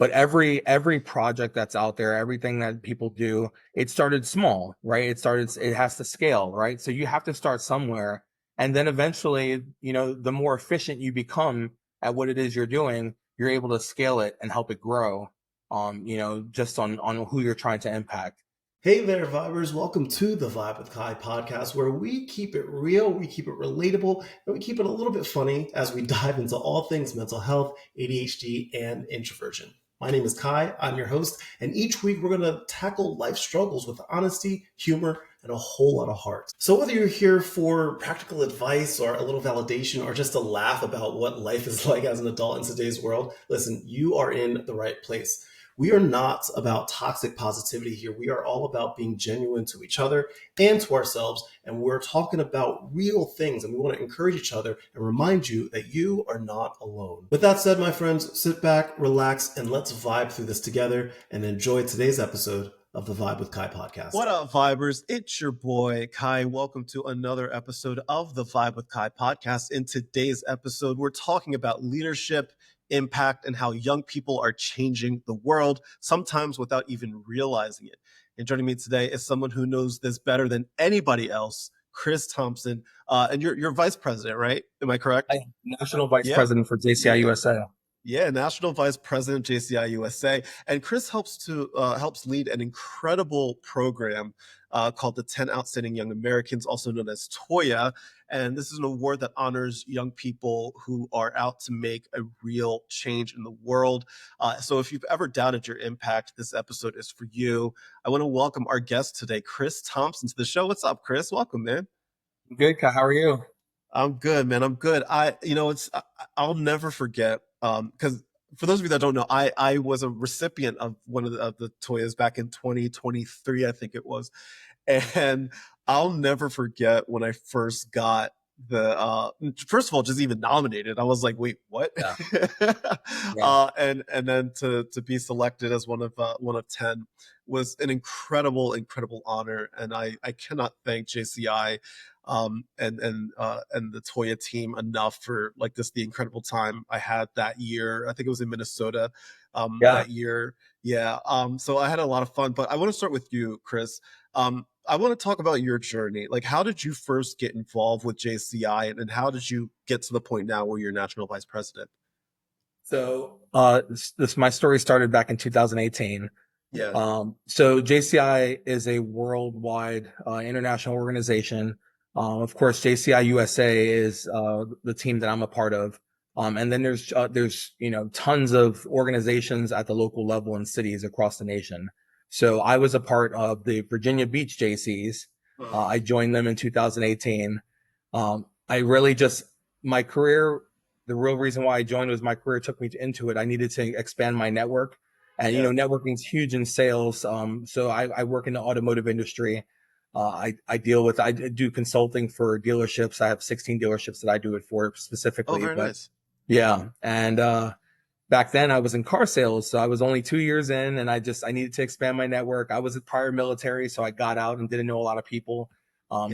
But every project that's out there, everything that people do, it started small, right? It has to scale, right? So you have to start somewhere. And then eventually, the more efficient you become at what it is you're doing, you're able to scale it and help it grow, just on who you're trying to impact. Hey there, Vibers. Welcome to the Vibe with Kai podcast, where we keep it real, we keep it relatable, and we keep it a little bit funny as we dive into all things mental health, ADHD, and introversion. My name is Kai. I'm your host, and each week we're going to tackle life struggles with honesty, humor, and a whole lot of heart. So whether you're here for practical advice or a little validation or just a laugh about what life is like as an adult in today's world, listen, you are in the right place. We are not about toxic positivity here. We are all about being genuine to each other and to ourselves. And we're talking about real things. And we want to encourage each other and remind you that you are not alone. With that said, my friends, sit back, relax, and let's vibe through this together and enjoy today's episode of the Vibe with Kai podcast. What up, Vibers? It's your boy, Kai. Welcome to another episode of the Vibe with Kai podcast. In today's episode, we're talking about leadership, impact, and how young people are changing the world, sometimes without even realizing it. And joining me today is someone who knows this better than anybody else, Chris Thompson. And you're vice president, right? Am I correct? National Vice President for JCI USA. Yeah, National Vice President, JCI USA. And Chris helps lead an incredible program called the 10 Outstanding Young Americans, also known as TOYA. And this is an award that honors young people who are out to make a real change in the world. So if you've ever doubted your impact, this episode is for you. I want to welcome our guest today, Chris Thompson, to the show. What's up, Chris? Welcome, man. Good, Kai. How are you? I'm good, man. I'm good. I'll never forget, because for those of you that don't know, I was a recipient of one of the TOYAs back in 2023, I think it was. And I'll never forget when I first got first of all, just even nominated. I was like, wait, what? Yeah. Yeah. And then to be selected as one of 10 was an incredible honor. And I cannot thank JCI and the TOYA team enough for like the incredible time I had that year. I think it was in Minnesota that year. Yeah. So I had a lot of fun, but I want to start with you, Chris. I want to talk about your journey. Like, how did you first get involved with JCI and how did you get to the point now where you're national vice president? So my story started back in 2018. Yeah. So JCI is a worldwide international organization. Of course, JCI USA is the team that I'm a part of. And then there's tons of organizations at the local level in cities across the nation. So I was a part of the Virginia Beach JCs. I joined them in 2018. I really my career, the real reason why I joined was my career took me into it. I needed to expand my network. And, networking is huge in sales. So I work in the automotive industry. I do consulting for dealerships. I have 16 dealerships that I do it for specifically. Oh, very nice. Yeah. And back then I was in car sales. So I was only 2 years in and I needed to expand my network. I was a prior military, so I got out and didn't know a lot of people.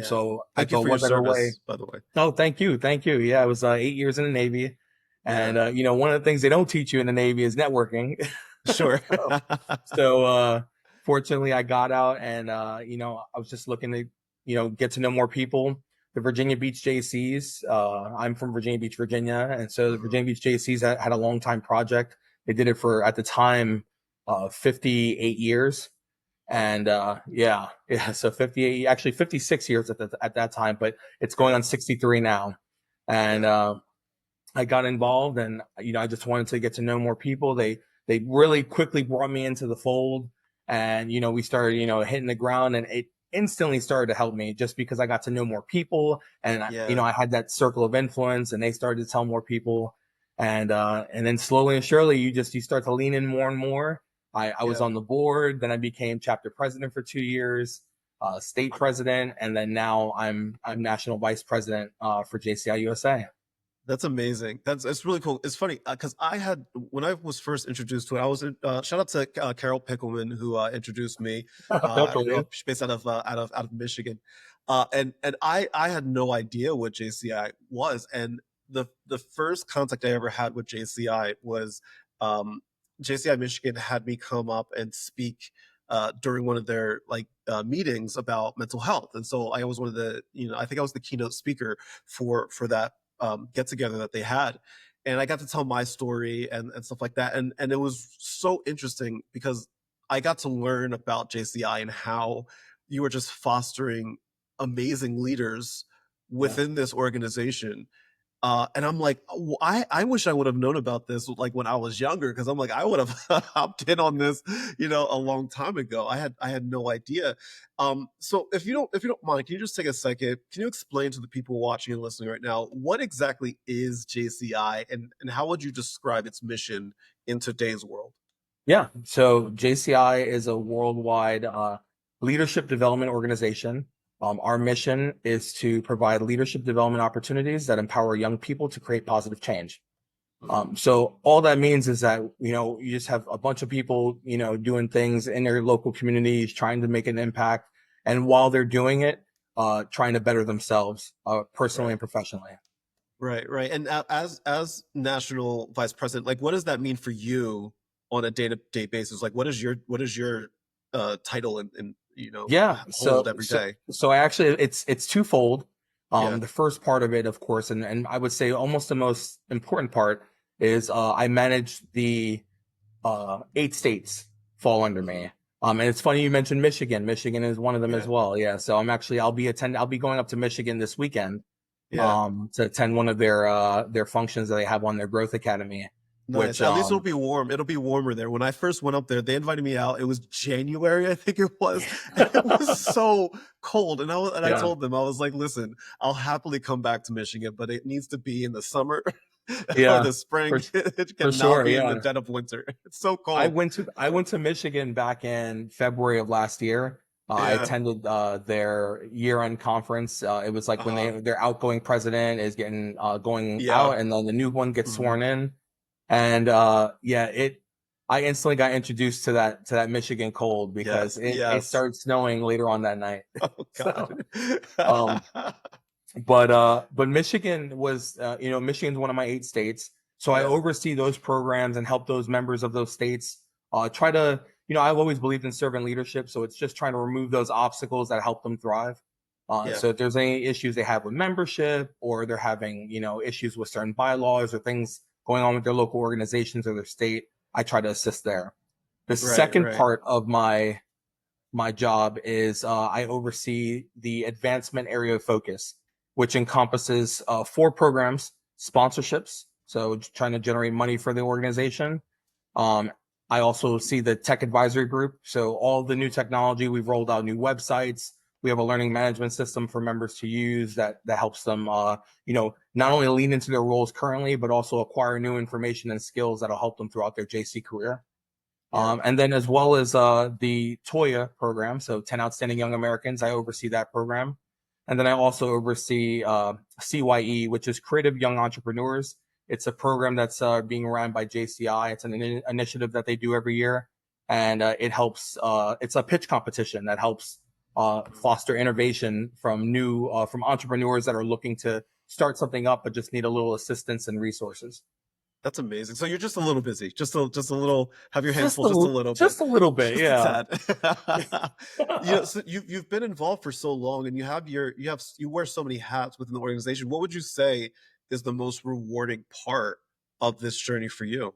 So thank you for your service, by the way. Oh, thank you. Thank you. Yeah, I was 8 years in the Navy. And, one of the things they don't teach you in the Navy is networking. Sure. So fortunately, I got out and, I was just looking to, get to know more people. The Virginia Beach JCs, I'm from Virginia Beach, Virginia. And so the Virginia Beach JCs had a long time project. They did it for, at the time, 58 years. And so 56 years at that time, but it's going on 63 now. And I got involved and, I just wanted to get to know more people. They really quickly brought me into the fold and, we started, hitting the ground and it instantly started to help me just because I got to know more people and, I had that circle of influence and they started to tell more people. And then slowly and surely you start to lean in more and more. I was on the board, then I became chapter president for 2 years, state president, and then now I'm national vice president for JCI USA. That's amazing. It's really cool. It's funny because when I was first introduced to it, I was shout out to Carol Pickleman who introduced me. She's based out of Michigan, and I had no idea what JCI was, and the first contact I ever had with JCI was JCI Michigan had me come up and speak during one of their meetings about mental health, and so I was one of the, I think I was the keynote speaker for that get together that they had, and I got to tell my story and stuff like that, and it was so interesting because I got to learn about JCI and how you were just fostering amazing leaders Yeah. within this organization. And I'm like, I wish I would have known about this like when I was younger, because I'm like, I would have hopped in on this, a long time ago. I had no idea. So if you don't mind, can you just take a second? Can you explain to the people watching and listening right now what exactly is JCI, and how would you describe its mission in today's world? Yeah. So JCI is a worldwide leadership development organization. Our mission is to provide leadership development opportunities that empower young people to create positive change. So all that means is that, you just have a bunch of people, doing things in their local communities, trying to make an impact. And while they're doing it, trying to better themselves, personally and Right. professionally. Right, right. And as national vice president, like, what does that mean for you on a day-to-day basis? Like, what is your title and Yeah. hold So, every so, day? so I actually, it's twofold. Yeah. The first part of it, of course, and I would say almost the most important part is, I manage the 8 states fall under Mhm. me. And it's funny you mentioned Michigan. Michigan is one of them as Yeah. well. Yeah. So I'll be going up to Michigan this weekend, Yeah. to attend one of their functions that they have on their growth academy, Nice. which, At least it'll be warm. It'll be warmer there. When I first went up there, they invited me out. It was January, I think it was, and it was so cold. And I yeah, told them, I was like, "Listen, I'll happily come back to Michigan, but it needs to be in the summer or yeah, the spring. for, It for cannot sure. be in the Yeah. dead of winter. It's so I cold." went to I went to Michigan back in February of last year. I Yeah. attended their year-end conference. It was like when Uh-huh. their outgoing president is getting going Yeah. out, and then the new one gets Mhm. sworn in. And yeah, I instantly got introduced to that Michigan cold because Yes. it Yes. started snowing later on that night. Oh God. So um but Michigan was, Michigan's one of my 8 states. So I Yeah. oversee those programs and help those members of those states try to, I've always believed in servant leadership. So it's just trying to remove those obstacles that help them thrive. Yeah. So if there's any issues they have with membership, or they're having, issues with certain bylaws or things going on with their local organizations or their state, I try to assist there. The Right. second Right. part of my job is, I oversee the advancement area of focus, which encompasses 4 programs: sponsorships, so trying to generate money for the organization. Um, I also see the tech advisory group, so all the new technology. We've rolled out new websites. We have a learning management system for members to use that helps them, not only lean into their roles currently, but also acquire new information and skills that'll help them throughout their JC career. Yeah. And then, as well as the TOYA program, so 10 Outstanding Young Americans, I oversee that program. And then I also oversee CYE, which is Creative Young Entrepreneurs. It's a program that's being run by JCI. It's an initiative that they do every year. And it helps, it's a pitch competition that helps foster innovation from entrepreneurs that are looking to start something up, but just need a little assistance and resources. That's amazing. So you're just a little busy, just a little. Have your hands Just full, just a a, little bit, just a little bit, just a yeah. tad. So you've been involved for so long, and you wear so many hats within the organization. What would you say is the most rewarding part of this journey for you?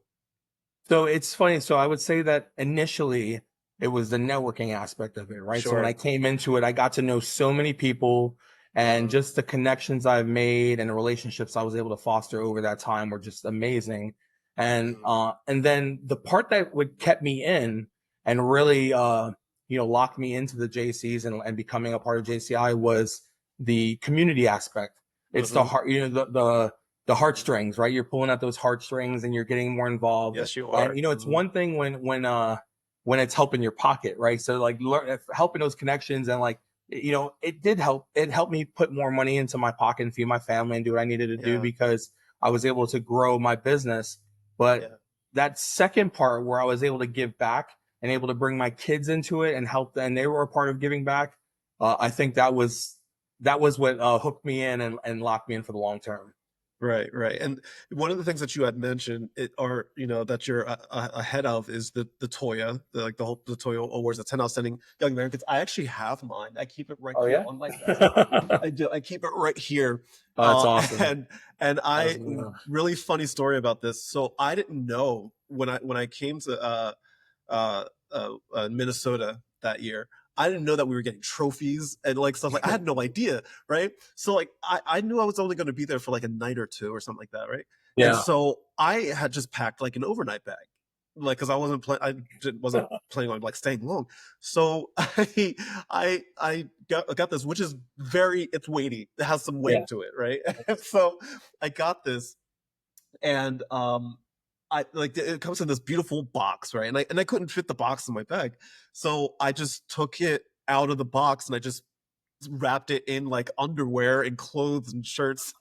So it's funny. So I would say that initially it was the networking aspect of it, right? So when I Sure. came into it, I got to know so many people, and Mhm. just the connections I've made and the relationships I was able to foster over that time were just amazing. Mhm. And then the part that would kept me in and really, locked me into the JCs and becoming a part of JCI was the community aspect. It's the Mhm. heart, the heartstrings, right? You're pulling at those heartstrings and you're getting more involved. Yes, you And are. it's one thing when it's helping your pocket, right? So like helping those connections, and like, it did help. It helped me put more money into my pocket and feed my family and do what I needed to do, Yeah. because I was able to grow my business. But Yeah. that second part where I was able to give back and able to bring my kids into it and help them, and they were a part of giving back. I think that was what hooked me in and locked me in for the long term. Right. And one of the things that you had mentioned are, that you're ahead of is the TOYA, the TOYA Awards, the 10 Outstanding Young Americans. I actually have mine. I keep it right Oh here yeah. on my desk. I do. I keep it right here. Oh, that's awesome. And That's, really funny story about this. So I didn't know when I came to Minnesota that year. I didn't know that we were getting trophies and like stuff. Like I had no idea, right? So like I knew I was only going to be there for like a night or two or something like that, right? And yeah. so I had just packed like an overnight bag, like because I wasn't planning on like staying long. So I got this, which is it's weighty. It has some Yeah. weight to it, right? So I got this, and I like it comes in this beautiful box, right? And I couldn't fit the box in my bag, so I just took it out of the box and I just wrapped it in like underwear and clothes and shirts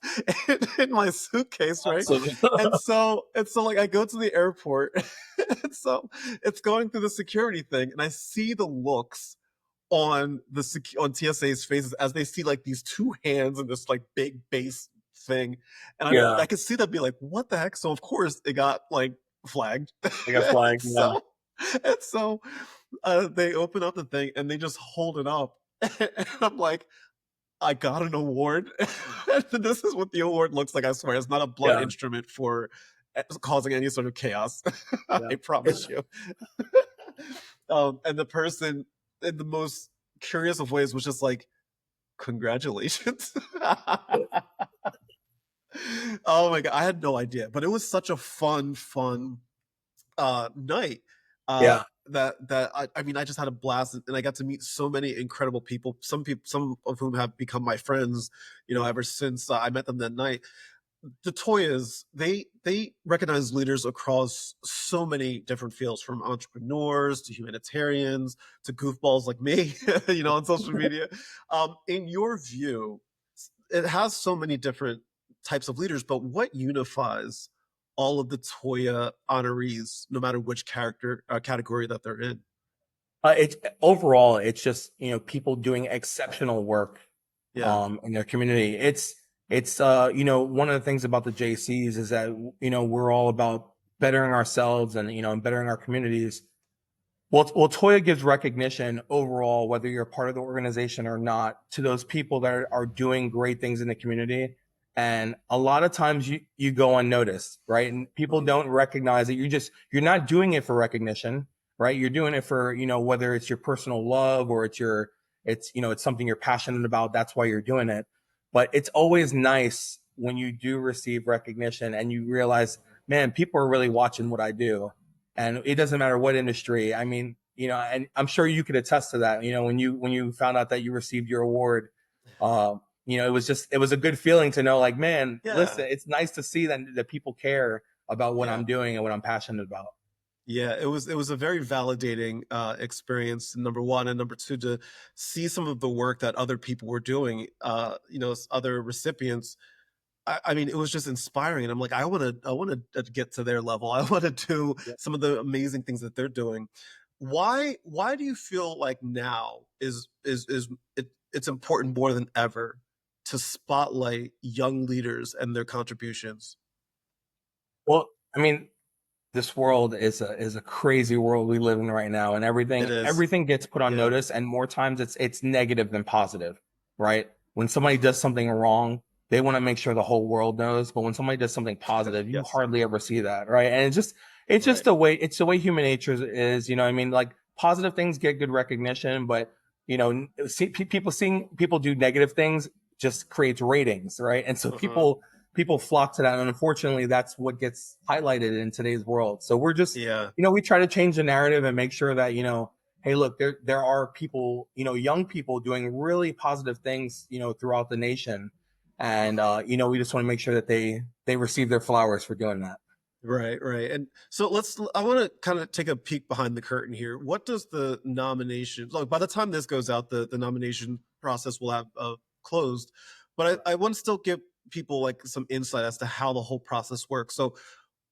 in my suitcase, right? So, And so like I go to the airport, and so it's going through the security thing, and I see the looks on TSA's faces as they see like these two hands and this like big base thing, and yeah. I could see that be like, what the heck? So of course it got like flagged. I got flagged. Yeah. so and so they open up the thing and they just hold it up, and I'm like, I got an award. This is what the award looks like. I swear, it's not a blunt Yeah. instrument for causing any sort of chaos. Yeah. I promise you. And the person, in the most curious of ways, was just like, congratulations. Oh my god, I had no idea, but it was such a fun night. Yeah. I mean, I just had a blast, and I got to meet so many incredible people. Some of whom have become my friends, ever since I met them that night. The Toyas, they recognize leaders across so many different fields, from entrepreneurs to humanitarians to goofballs like me, on social media. In your view, it has so many different types of leaders, but what unifies all of the TOYA honorees, no matter which category that they're in? It's overall, it's just, people doing exceptional work, Yeah. in their community. It's one of the things about the JCs is that, we're all about bettering ourselves and, and bettering our communities. Well, TOYA gives recognition overall, whether you're a part of the organization or not, to those people that are doing great things in the community. And a lot of times you go unnoticed, right? And people don't recognize that you're not doing it for recognition, right? You're doing it for, whether it's your personal love or it's something you're passionate about. That's why you're doing it. But it's always nice when you do receive recognition and you realize, man, people are really watching what I do. And it doesn't matter what industry. I mean, and I'm sure you could attest to that. When you found out that you received your award, it was a good feeling to know, like, man, Yeah. listen, it's nice to see that people care about what Yeah. I'm doing and what I'm passionate about. Yeah, it was a very validating experience, number one, and number two, to see some of the work that other people were doing, other recipients. I mean, it was just inspiring, and I'm like, I want to get to their level. I want to do Yeah. some of the amazing things that they're doing. Why do you feel like now it's important more than ever to spotlight young leaders and their contributions? Well, I mean, this world is a crazy world we live in right now, and It is. everything gets put on Yeah. notice, and more times it's negative than positive, right? When somebody does something wrong, they want to make sure the whole world knows, but when somebody does something positive, you Yes. hardly ever see that, right? And it's just the way human nature is. I mean, like, positive things get good recognition, but seeing people do negative things just creates ratings, right? And so people flock to that, and unfortunately that's what gets highlighted in today's world. So we're just, Yeah. we try to change the narrative and make sure that, hey, look, there are people, young people doing really positive things, throughout the nation. And we just want to make sure that they receive their flowers for doing that. Right. And so I want to kind of take a peek behind the curtain here. What does the nomination, like, by the time this goes out, the nomination process will have closed, but I want to still give people like some insight as to how the whole process works. So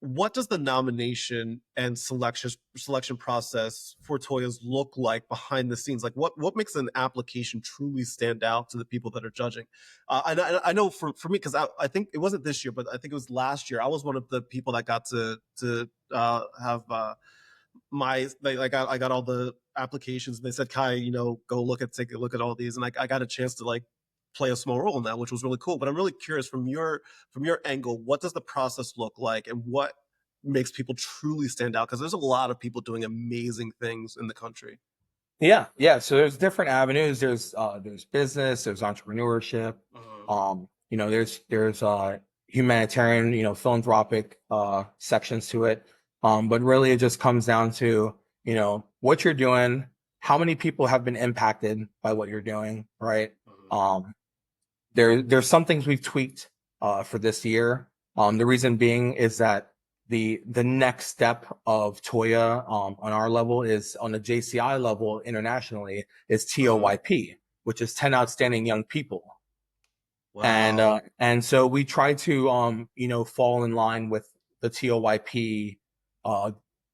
what does the nomination and selection process for Toyas look like behind the scenes? Like what makes an application truly stand out to the people that are judging? I know for me, because I think it wasn't this year, but I think it was last year. I was one of the people that got to have I got all the applications, and they said, Kai, go take a look at all these, and I got a chance to like play a small role in that, which was really cool. But I'm really curious from your angle, what does the process look like, and what makes people truly stand out? Because there's a lot of people doing amazing things in the country. Yeah. So there's different avenues. There's business, there's entrepreneurship, there's humanitarian, philanthropic sections to it. But really it just comes down to, what you're doing, how many people have been impacted by what you're doing, right? There's some things we've tweaked for this year. The reason being is that the next step of TOYA on our level is on the JCI level internationally is TOYP, which is 10 outstanding young people. Wow. And so we try to fall in line with the TOYP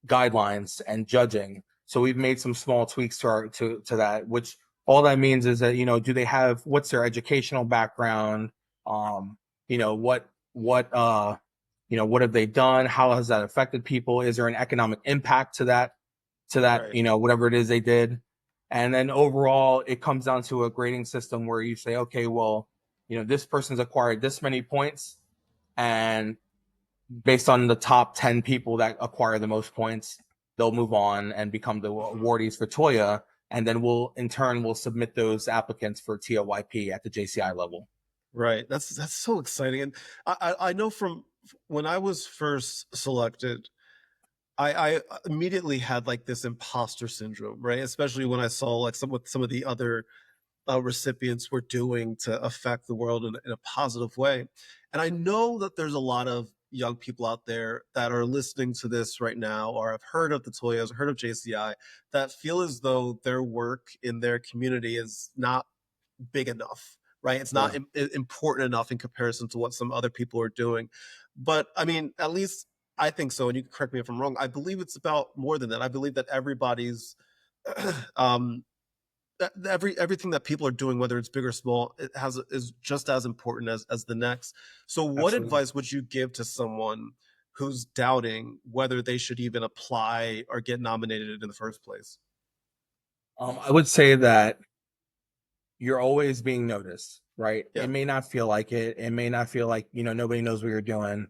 guidelines and judging. So we've made some small tweaks to that, which all that means is that, do they have, what's their educational background? What have they done? How has that affected people? Is there an economic impact to that, Right. whatever it is they did? And then overall, it comes down to a grading system where you say, okay, well, this person's acquired this many points, and based on the top 10 people that acquire the most points, they'll move on and become the awardees for TOYA. And then we'll submit those applicants for TOYP at the JCI level. Right. That's so exciting. And I know from when I was first selected, I immediately had like this imposter syndrome, right? Especially when I saw like some of the other recipients were doing to affect the world in a positive way. And I know that there's a lot of young people out there that are listening to this right now, or have heard of the Toyas, or heard of JCI, that feel as though their work in their community is not big enough, right? It's not Yeah. important enough in comparison to what some other people are doing. But I mean, at least I think so. And you can correct me if I'm wrong. I believe it's about more than that. I believe that everybody's um, everything that people are doing, whether it's big or small, is just as important as the next. So what Absolutely. advice would you give to someone who's doubting whether they should even apply or get nominated in the first place? I would say that you're always being noticed, right? Yeah. It may not feel like it. It may not feel like, nobody knows what you're doing.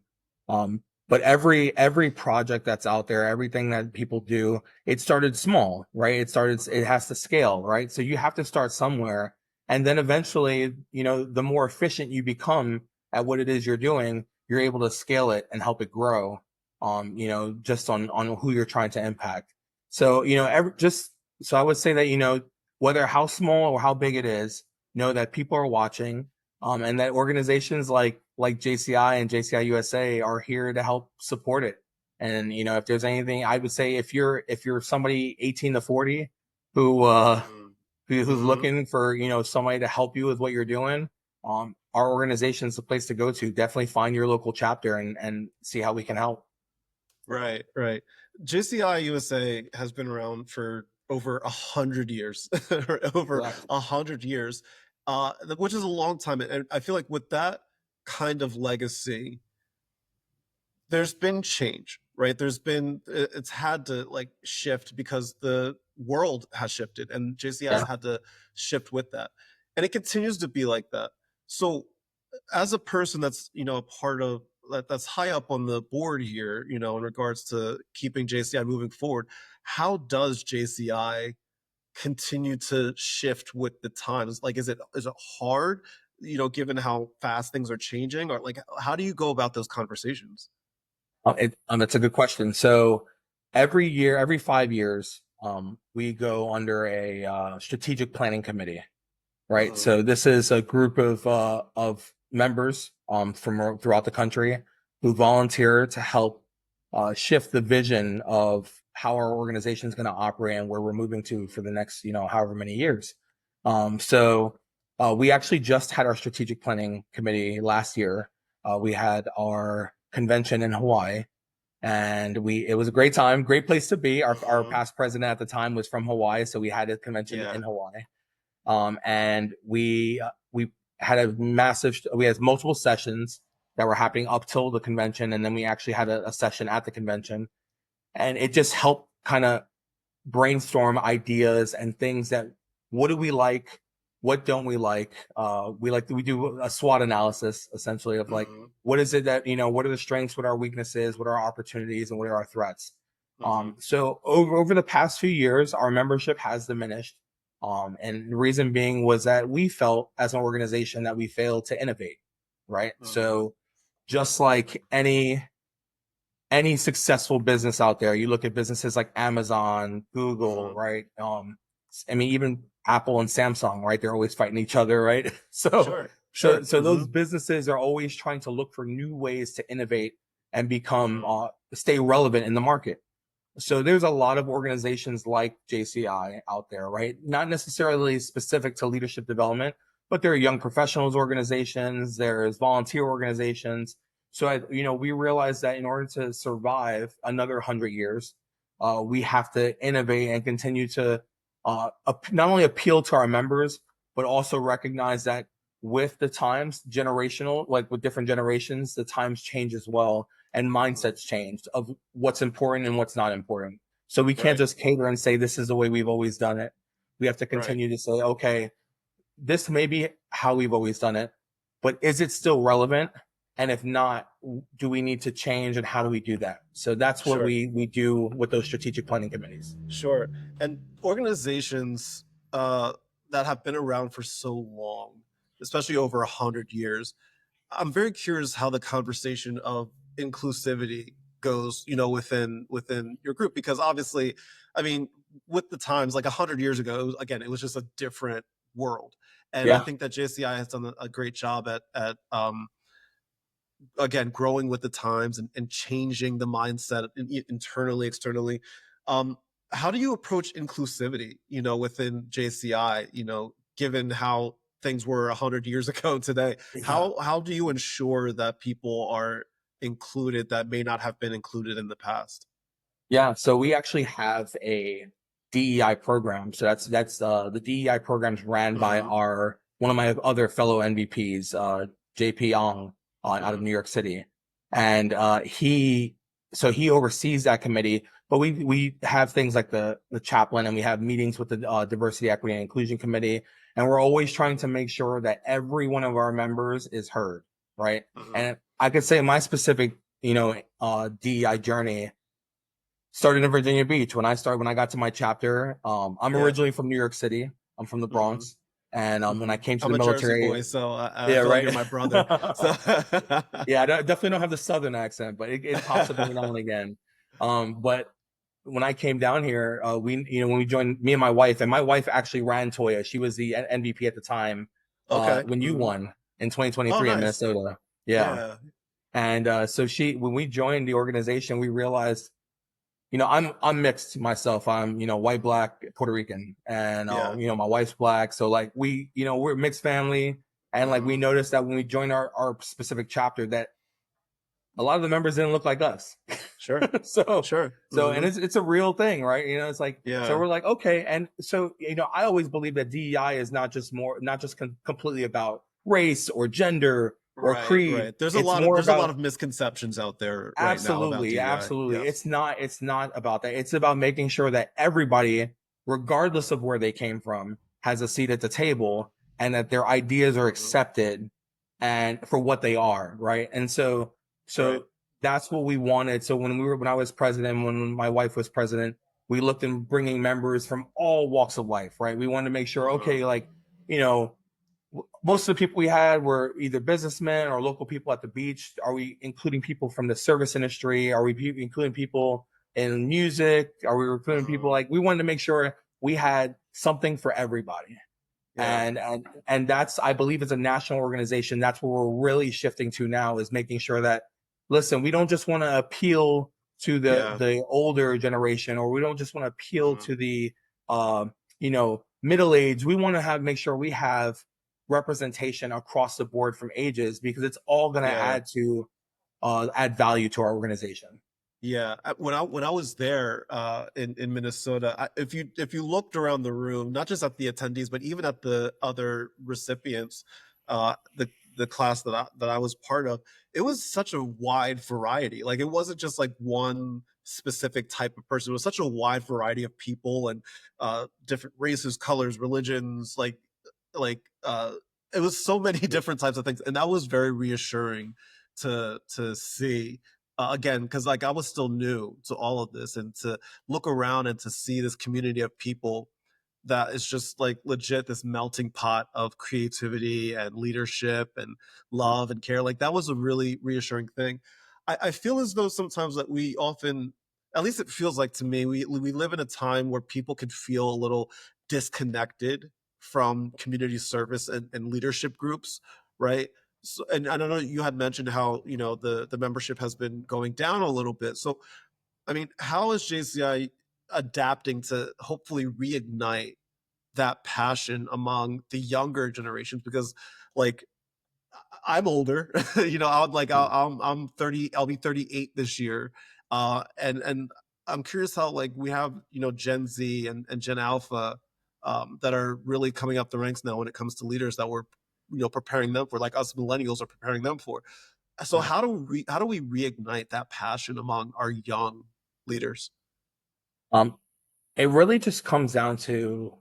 But every project that's out there, everything that people do, it started small, right? It has to scale, right? So you have to start somewhere. And then eventually, the more efficient you become at what it is you're doing, you're able to scale it and help it grow, just on who you're trying to impact. So, so I would say that, whether how small or how big it is, know that people are watching, and that organizations like JCI and JCI USA are here to help support it. And if there's anything, I would say if you're somebody 18 to 40 who who's Mm-hmm. looking for somebody to help you with what you're doing, our organization is the place to go to. Definitely find your local chapter and see how we can help. Right, right. JCI USA has been around for over 100 years, or over Correct. 100 years, which is a long time. And I feel like with that kind of legacy, there's been change, right? It's had to like shift because the world has shifted, and JCI has Yeah. had to shift with that, and it continues to be like that. So as a person that's a part of that's high up on the board here, in regards to keeping JCI moving forward, how does JCI continue to shift with the times? Like, is it hard, given how fast things are changing, or like how do you go about those conversations? It's a good question. So every year, every 5 years, we go under a strategic planning committee, right? Mhm. So this is a group of members from throughout the country who volunteer to help shift the vision of how our organization is going to operate and where we're moving to for the next however many years. We actually just had our strategic planning committee last year. We had our convention in Hawaii. and it was a great time, great place to be. Our Mhm. past president at the time was from Hawaii, so we had a convention Yeah. in Hawaii. And we had we had multiple sessions that were happening up till the convention, and then we actually had a session at the convention, and it just helped kind of brainstorm ideas and things that what do we like, what don't we like. We do a SWOT analysis essentially of like Mhm. what is it that what are the strengths, what are our weaknesses, what are our opportunities, and what are our threats. Mhm. So over the past few years, our membership has diminished. And the reason being was that we felt as an organization that we failed to innovate, right? Mhm. So just like any successful business out there, you look at businesses like Amazon, Google, Mhm. right? I mean, even Apple and Samsung, right? They're always fighting each other, right? So, Sure. so, Sure. so those Mhm. businesses are always trying to look for new ways to innovate and become, Mhm. stay relevant in the market. So there's a lot of organizations like JCI out there, right? Not necessarily specific to leadership development, but there are young professionals organizations, there's volunteer organizations. So we realized that in order to survive another 100 years, we have to innovate and continue to not only appeal to our members, but also recognize that with the times, generational, like with different generations, the times change as well, and Mhm. mindsets changed of what's important and what's not important. So we can't Right. just cater and say this is the way we've always done it. We have to Right. continue to say, okay, this may be how we've always done it, but is it still relevant? And if not, do we need to change, and how do we do that? So that's what Sure. we do with those strategic planning committees. Sure. And organizations uh, that have been around for so long, especially over 100 years, I'm very curious how the conversation of inclusivity goes, within your group, because obviously, I mean, with the times, like 100 years ago, it was just a different world, and I Yeah. think that JCI has done a great job at again growing with the times and changing the mindset internally, externally. Um, how do you approach inclusivity, within JCI? Given how things were 100 years ago today, Yeah. how do you ensure that people are included that may not have been included in the past? Yeah. So we actually have a DEI program. So that's the DEI programs ran by Mhm. our one of my other fellow NVPs, JP Ong, out of Mhm. New York City, and he oversees that committee. But we have things like the chaplain, and we have meetings with the diversity, equity, and inclusion committee, and we're always trying to make sure that every one of our members is heard, right? Mhm. And I could say my specific DEI journey started in Virginia Beach. When I got to my chapter, I'm Yeah. originally from New York City. I'm from the Mhm. Bronx. And when I Mhm. came to I'm the a Jersey military, boy, so I yeah, feel like you're right. my brother. So Yeah, I definitely don't have the Southern accent, but it pops up every now and again. But when I came down here, when we joined, me and my wife actually ran TOYA. She was the NVP at the time, okay. when you Mhm. won in Oh, 2023 in nice. Minnesota. Yeah. Yeah. And so when we joined the organization, we realized, I'm mixed myself. I'm, white, black, Puerto Rican, and Yeah. my wife's black. So like we're a mixed family, and like we Mhm. noticed that when we joined our specific chapter, that a lot of the members didn't look like us. Sure. so Sure. and Mhm. it's a real thing, right? It's like, so Yeah. we're like, okay. And so I always believe that DEI is not just completely about race or gender or Right. creed. Right. There's a It's lot of more there's a lot about of misconceptions out there right now about absolutely, DEI. absolutely. Yes. It's not about that. It's about making sure that everybody, regardless of where they came from, has a seat at the table, and that their ideas are Mhm. accepted and for what they are, right? And Right. so that's what we wanted. So when I was president, when my wife was president, we looked in bringing members from all walks of life, right? We wanted to make sure, Mhm. okay, like, you know, most of the people we had were either businessmen or local people at the beach. Are we including people from the service industry? Are we including people in music? Are we including people, Mhm. like, we wanted to make sure we had something for everybody. Yeah. And that's, I believe, as a national organization, that's what we're really shifting to now, is making sure that, listen, we don't just want to appeal to Yeah. the older generation, or we don't just want to appeal Mhm. to the middle age. We want to make sure we have representation across the board from ages, because it's all going to Yeah. add value to our organization. Yeah, when I was there in Minnesota, if you looked around the room, not just at the attendees, but even at the other recipients, the class that I was part of, it was such a wide variety. Like it wasn't just like one specific type of person. It was such a wide variety of people and different races, colors, religions. Like it was so many different types of things, and that was very reassuring to see again, because like I was still new to all of this, and to look around and to see this community of people that is just like legit this melting pot of creativity and leadership and love and care. Like that was a really reassuring thing. I feel as though sometimes that we often, at least it feels like to me, we live in a time where people can feel a little disconnected from community service and leadership groups, right? So, and I don't know, you had mentioned how, you know, the membership has been going down a little bit. So, I mean, how is JCI adapting to hopefully reignite that passion among the younger generations? Because, like, I'm older, you know, I'm 30, I'll be 38 this year. And I'm curious how, like, we have, you know, Gen Z and Gen Alpha that are really coming up the ranks now when it comes to leaders that we're, you know, preparing them for, like us millennials are preparing them for. So Yeah. how do we reignite that passion among our young leaders? Um, it really just comes down to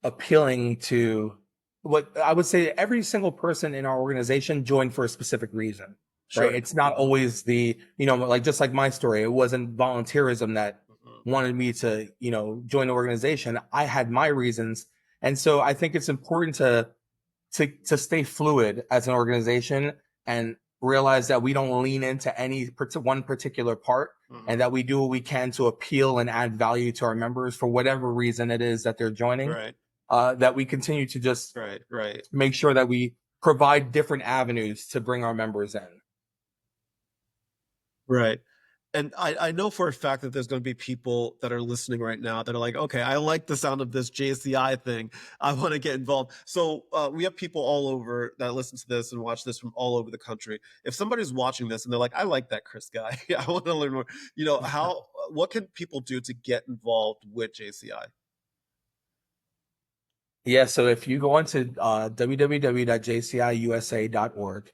appealing to what I would say every single person in our organization joined for a specific reason, right? Sure. It's not always the, like just like my story, it wasn't volunteerism that Mhm. wanted me to, join the organization. I had my reasons. And so I think it's important to stay fluid as an organization and realize that we don't lean into any one particular part, and Mhm. that we do what we can to appeal and add value to our members for whatever reason it is that they're joining. Right. That we continue to just Right. Right. make sure that we provide different avenues to bring our members in. Right. And I know for a fact that there's going to be people that are listening right now that are like, okay, I like the sound of this JCI thing. I want to get involved. So we have people all over that listen to this and watch this from all over the country. If somebody's watching this and they're like, I like that Chris guy, I want to learn more. You know, what can people do to get involved with JCI? Yeah, so if you go onto www.jciusa.org,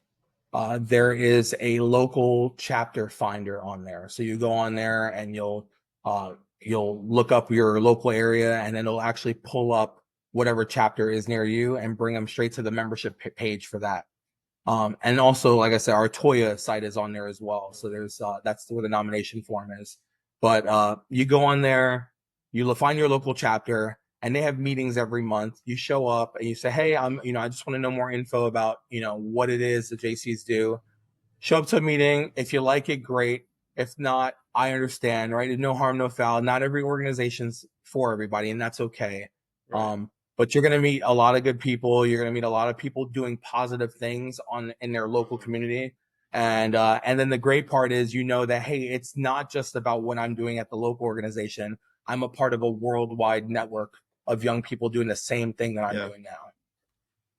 there is a local chapter finder on there. So you go on there and you'll look up your local area, and then it'll actually pull up whatever chapter is near you and bring them straight to the membership page for that. And also, like I said, our TOYA site is on there as well. So there's that's where the nomination form is. But you go on there, you'll find your local chapter, and they have meetings every month. You show up and you say, "Hey, I just want to know more info about, what it is the JCs do." Show up to a meeting. If you like it, great. If not, I understand, right? No harm, no foul. Not every organization's for everybody, and that's okay. Right. But you're going to meet a lot of good people. You're going to meet a lot of people doing positive things in their local Mhm. community. And then the great part is, that, hey, it's not just about what I'm doing at the local organization. I'm a part of a worldwide network of young people doing the same thing that I'm Yeah. doing now.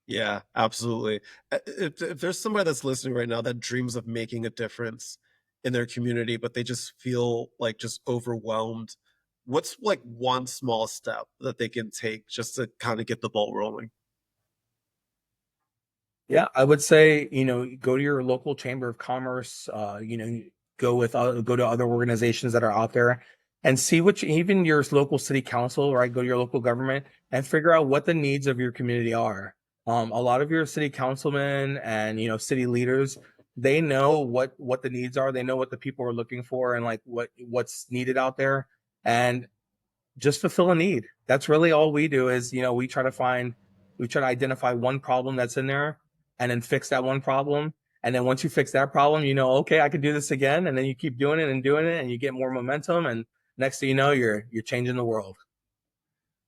Yeah, absolutely. If there's somebody that's listening right now that dreams of making a difference in their community, but they just feel like just overwhelmed, what's like one small step that they can take just to kind of get the ball rolling? Yeah, I would say, go to your local chamber of commerce, go to other organizations that are out there and see even your local city council, right? Go to your local government and figure out what the needs of your community are. A lot of your city councilmen and, city leaders, they know what the needs are. They know what the people are looking for and like what's needed out there. And just fulfill a need. That's really all we do is, we try to identify one problem that's in there and then fix that one problem. And then once you fix that problem, okay, I can do this again. And then you keep doing it and you get more momentum. And next thing you know, you're changing the world.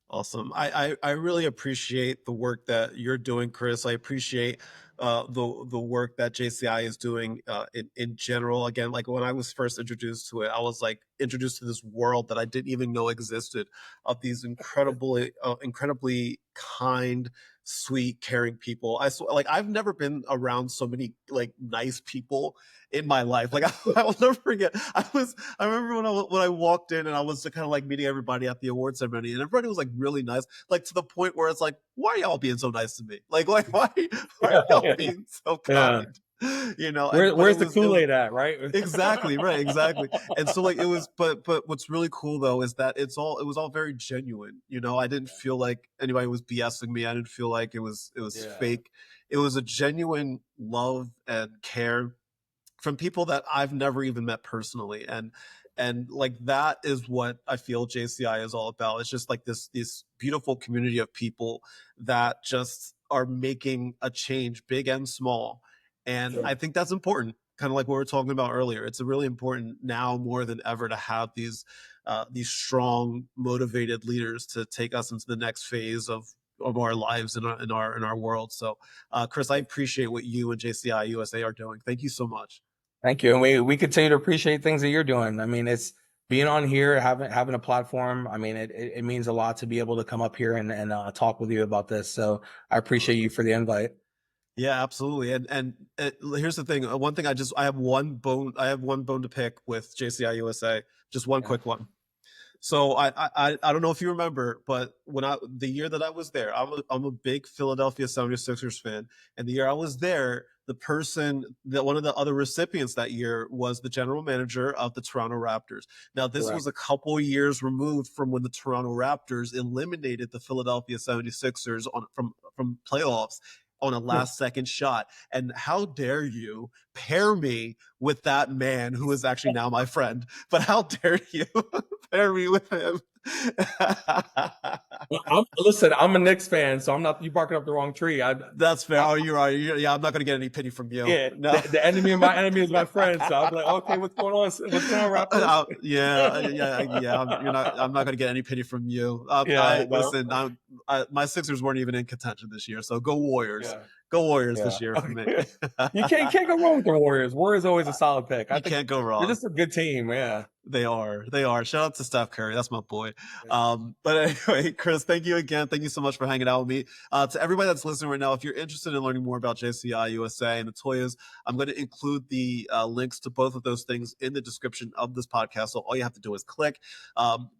Awesome. I really appreciate the work that you're doing, Chris. I appreciate the work that JCI is doing in general. Again, like when I was first introduced to it, I was like, introduced to this world that I didn't even know existed, of these incredibly kind, sweet, caring people. Like, I've never been around so many like nice people in my life. Like, I will never forget. I remember when I walked in and I was kind of like meeting everybody at the award ceremony, and everybody was like really nice, like to the point where it's like, why are y'all being so nice to me? Like why are y'all being so Yeah. kind? You know, Where's the Kool-Aid at, right? Exactly, right, exactly. And so like it was, but what's really cool though is that it was all very genuine. You know, I didn't feel like anybody was BSing me. I didn't feel like it was fake. It was a genuine love and care from people that I've never even met personally. And like that is what I feel JCI is all about. It's just like this beautiful community of people that just are making a change, big and small. And I think that's important, kind of like what we were talking about earlier. It's really important now more than ever to have these strong, motivated leaders to take us into the next phase of our lives in our world. So, Chris, I appreciate what you and JCI USA are doing. Thank you so much. Thank you. And we continue to appreciate things that you're doing. I mean, it's being on here, having a platform. I mean, it means a lot to be able to come up here and talk with you about this. So I appreciate you for the invite. Yeah, absolutely. And here's the thing. One thing I have one bone to pick with JCI USA. Just one quick one. So I don't know if you remember, but the year that I was there, I'm a big Philadelphia 76ers fan, and the year I was there, one of the other recipients that year was the general manager of the Toronto Raptors. Now, this was a couple years removed from when the Toronto Raptors eliminated the Philadelphia 76ers from playoffs on a last second shot. And how dare you pair me with that man who is actually now my friend, but how dare you pair me with him? Listen, I'm a Knicks fan, so you barking up the wrong tree. That's fair. Oh, you're right. Yeah, I'm not going to get any pity from you. Yeah, no. the enemy of my enemy is my friend. So I'm like, okay, what's going on? What's going on, Raptors? I'm not going to get any pity from you. Listen, my Sixers weren't even in contention this year, so go Warriors. Yeah. Go Warriors this year for me. You can't go wrong with the Warriors. Warriors always a solid pick. You can't go wrong. They're just a good team. Yeah. They are. Shout out to Steph Curry. That's my boy. But anyway, Chris, thank you again. Thank you so much for hanging out with me. To everybody that's listening right now, if you're interested in learning more about JCI USA and the TOYAs, I'm going to include the links to both of those things in the description of this podcast. So all you have to do is click,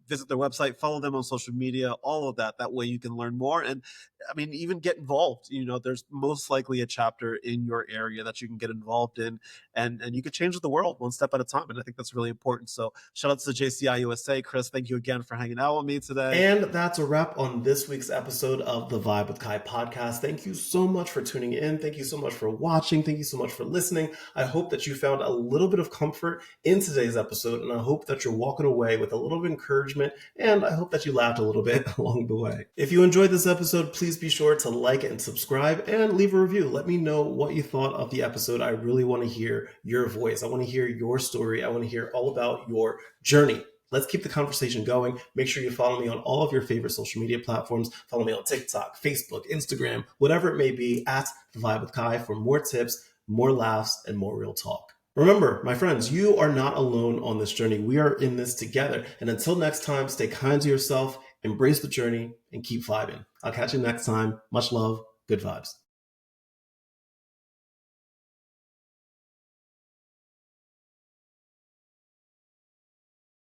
visit their website, follow them on social media, all of that. That way you can learn more. And I mean, even get involved. You know, there's most likely a chapter in your area that you can get involved in, and you could change the world one step at a time. And I think that's really important. So shout out to JCI USA. Chris, thank you again for hanging out with me today. And that's a wrap on this week's episode of the Vibe with Kai podcast. Thank you so much for tuning in. Thank you so much for watching. Thank you so much for listening. I hope that you found a little bit of comfort in today's episode, and I hope that you're walking away with a little bit of encouragement, and I hope that you laughed a little bit along the way. If you enjoyed this episode, please be sure to like and subscribe and leave a review. Let me know what you thought of the episode. I really want to hear your voice. I want to hear your story. I want to hear all about your journey. Let's keep the conversation going. Make sure you follow me on all of your favorite social media platforms. Follow me on TikTok, Facebook, Instagram, whatever it may be, at The Vibe with Kai for more tips, more laughs, and more real talk. Remember, my friends, you are not alone on this journey. We are in this together. And until next time, stay kind to yourself, embrace the journey, and keep vibing. I'll catch you next time. Much love. Good vibes.